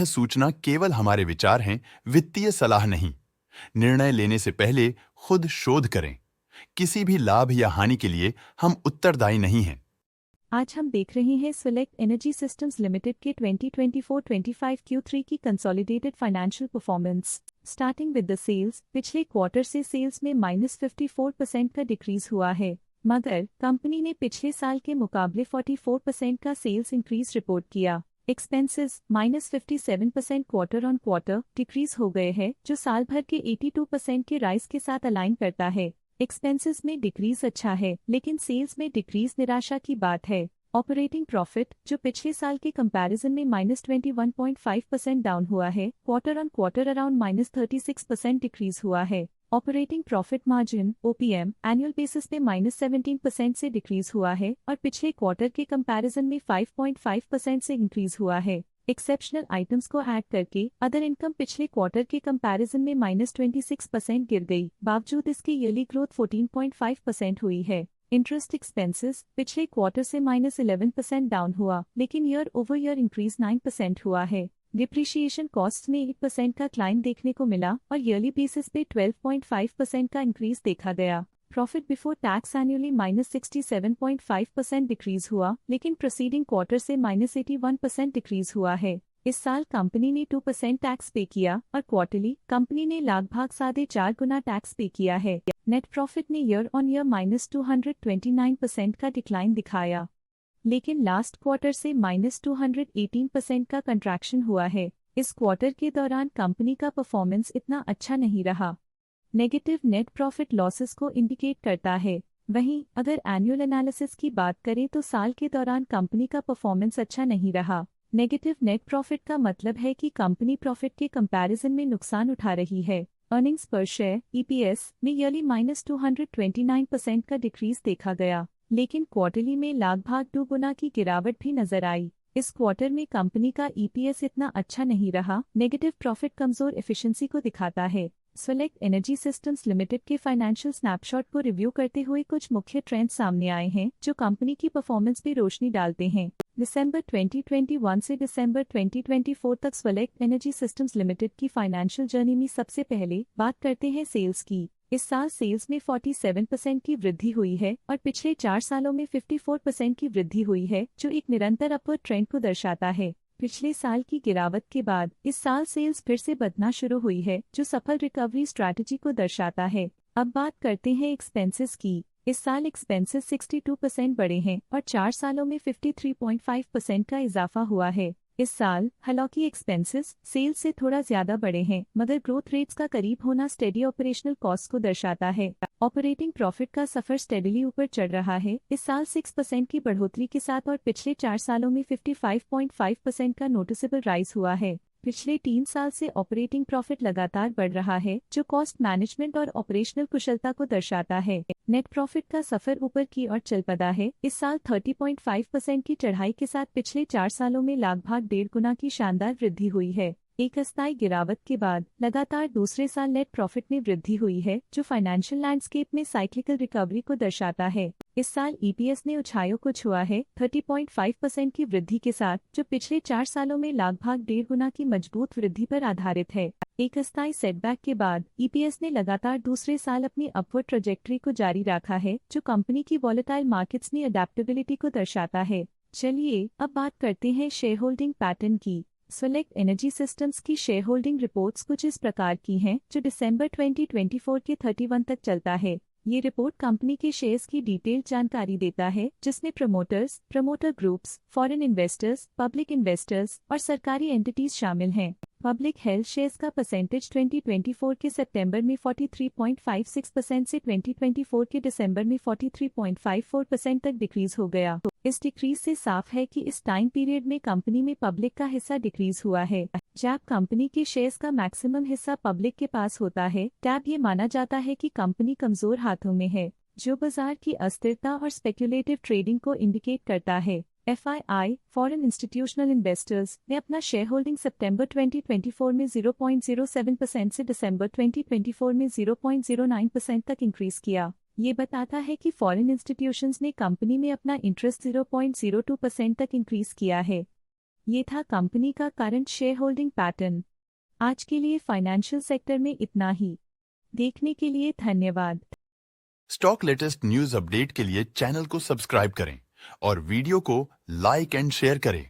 सूचना केवल हमारे विचार हैं, वित्तीय सलाह नहीं। निर्णय लेने से पहले खुद शोध करें। किसी भी लाभ या हानि के लिए हम उत्तरदायी नहीं हैं। आज हम देख रहे हैं सेलेक्ट एनर्जी सिस्टम्स लिमिटेड के 2024-25 Q3 की consolidated financial performance. Starting with the sales, पिछले क्वार्टर से सेल्स में -54% का डिक्रीज हुआ है, मगर कंपनी ने पिछले साल के मुकाबले 44% का सेल्स इंक्रीज रिपोर्ट किया। Expenses -57% quarter on quarter decrease हो गए हैं, जो साल भर के 82% के राइज के साथ अलाइन करता है। एक्सपेंसेस में डिक्रीज अच्छा है, लेकिन सेल्स में डिक्रीज निराशा की बात है। ऑपरेटिंग प्रॉफिट, जो पिछले साल के कंपैरिजन में -21.5% डाउन हुआ है, quarter on quarter around -36% decrease हुआ है। Operating profit margin OPM annual basis पे -17% से डिक्रीज हुआ है और पिछले क्वार्टर के कंपैरिजन में 5.5% से इंक्रीज हुआ है। एक्सेप्शनल आइटम्स को ऐड करके अदर इनकम पिछले क्वार्टर के कंपैरिजन में -26% गिर गई, बावजूद इसकी ईयरली ग्रोथ 14.5% हुई है। इंटरेस्ट एक्सपेंसेस पिछले क्वार्टर से -11% डाउन हुआ, लेकिन ईयर ओवर ईयर इंक्रीज 9% हुआ है। डिप्रिशिएशन कॉस्ट में 1% का क्लाइम देखने को मिला और ईयरली बेसिस पे 12.5% का इंक्रीज देखा गया। Profit before tax annually -67.5% decrease हुआ, लेकिन प्रोसीडिंग क्वार्टर से -81% डिक्रीज हुआ है। इस साल कंपनी ने 2% टैक्स पे किया और क्वार्टरली कंपनी ने लगभग 4.5 गुना टैक्स पे किया है। नेट प्रॉफिट ने ईयर ऑन ईयर -229% का डिक्लाइन दिखाया, लेकिन लास्ट क्वार्टर से -218% का कंट्रैक्शन हुआ है। इस क्वार्टर के दौरान कंपनी का परफॉर्मेंस इतना अच्छा नहीं रहा। नेगेटिव नेट प्रॉफिट लॉसेस को इंडिकेट करता है। वहीं अगर एनुअल एनालिसिस की बात करें तो साल के दौरान कंपनी का परफॉर्मेंस अच्छा नहीं रहा। नेगेटिव नेट प्रॉफिट का मतलब है कि कंपनी प्रॉफिट के कंपैरिजन में नुकसान उठा रही है। अर्निंग्स पर शेयर EPS में ईयरली -229% का डिक्रीज देखा गया, लेकिन क्वार्टरली में लगभग 2 गुना की गिरावट भी नजर आई। इस क्वार्टर में कंपनी का EPS इतना अच्छा नहीं रहा। नेगेटिव प्रॉफिट कमजोर एफिशिएंसी को दिखाता है। सेलेक्ट एनर्जी सिस्टम्स लिमिटेड के फाइनेंशियल स्नैपशॉट को रिव्यू करते हुए कुछ मुख्य ट्रेंड्स सामने आए हैं, जो कंपनी की परफॉर्मेंस पे रोशनी डालते हैं। दिसंबर 2021 से दिसंबर 2024 तक सेलेक्ट एनर्जी सिस्टम्स लिमिटेड की फाइनेंशियल जर्नी में सबसे पहले बात करते हैं सेल्स की। इस साल सेल्स में 47% की वृद्धि हुई है और पिछले 4 सालों में 54% की वृद्धि हुई है, जो एक निरंतर अपवर्ड ट्रेंड को दर्शाता है। पिछले साल की गिरावट के बाद इस साल सेल्स फिर से बढ़ना शुरू हुई है, जो सफल रिकवरी स्ट्रैटेजी को दर्शाता है। अब बात करते हैं एक्सपेंसेस की। इस साल एक्सपेंसेस 62% बढ़े हैं और 4 सालों में 53.5% का इजाफा हुआ है। इस साल हालांकि एक्सपेंसेस सेल्स से थोड़ा ज्यादा बढ़े हैं, मगर ग्रोथ रेट्स का करीब होना स्टेडी ऑपरेशनल कॉस्ट को दर्शाता है। ऑपरेटिंग प्रॉफिट का सफर स्टेडीली ऊपर चढ़ रहा है, इस साल 6% की बढ़ोतरी के साथ और पिछले 4 सालों में 55.5% का नोटिसेबल राइज हुआ है। पिछले 3 साल से ऑपरेटिंग प्रॉफिट लगातार बढ़ रहा है, जो कॉस्ट मैनेजमेंट और ऑपरेशनल कुशलता को दर्शाता है। नेट प्रॉफिट का सफर ऊपर की ओर चल पड़ा है। इस साल 30.5% की चढ़ाई के साथ पिछले 4 सालों में लगभग 1.5 गुना की शानदार वृद्धि हुई है। एक अस्थायी गिरावट के बाद लगातार दूसरे साल नेट प्रॉफिट में वृद्धि हुई है, जो फाइनेंशियल लैंडस्केप में साइक्लिकल रिकवरी को दर्शाता है। इस साल EPS ने ऊंचाइयों को छुआ है 30.5% की वृद्धि के साथ, जो पिछले 4 सालों में लगभग 1.5 गुना की मजबूत वृद्धि पर आधारित है। एक अस्थायी सेटबैक के बाद EPS ने लगातार दूसरे साल अपनी अपवर्ड ट्रैजेक्टरी को जारी रखा है, जो कंपनी की वॉलेटाइल मार्केट्स में अडेप्टेबिलिटी को दर्शाता है। चलिए अब बात करते हैं शेयर होल्डिंग पैटर्न की। सेलेक्ट एनर्जी सिस्टम्स की शेयर होल्डिंग रिपोर्ट्स कुछ इस प्रकार की हैं, जो दिसंबर 2024 के 31 तक चलता है। ये रिपोर्ट कंपनी के शेयर्स की डिटेल्ड जानकारी देता है, जिसमें promoters, promoter groups, foreign investors, public investors और सरकारी एंटिटीज शामिल हैं। पब्लिक हेल्थ शेयर्स का परसेंटेज 2024 के सितंबर में 43.56% से 2024 के दिसंबर में 43.54% तक डिक्रीज हो गया। इस डिक्रीज से साफ है कि इस टाइम पीरियड में कंपनी में पब्लिक का हिस्सा डिक्रीज हुआ है। जब कंपनी के शेयर्स का मैक्सिमम हिस्सा पब्लिक के पास होता है, तब ये माना जाता है कि कंपनी कमजोर हाथों में है, जो बाजार की अस्थिरता और स्पेक्युलेटिव ट्रेडिंग को इंडिकेट करता है। FII फॉरेन इंस्टीट्यूशनल इन्वेस्टर्स ने अपना शेयर होल्डिंग सितंबर 2024 में 0.07% से दिसंबर 2024 में 0.09% तक इंक्रीज किया। ये बताता है कि फॉरेन इंस्टीट्यूशंस ने कंपनी में अपना इंटरेस्ट 0.02% तक इंक्रीज किया है। ये था कंपनी का करंट शेयर होल्डिंग पैटर्न। आज के लिए फाइनेंशियल सेक्टर में इतना ही। देखने के लिए धन्यवाद। स्टॉक लेटेस्ट न्यूज अपडेट के लिए चैनल को सब्सक्राइब करें और वीडियो को लाइक एंड शेयर करें।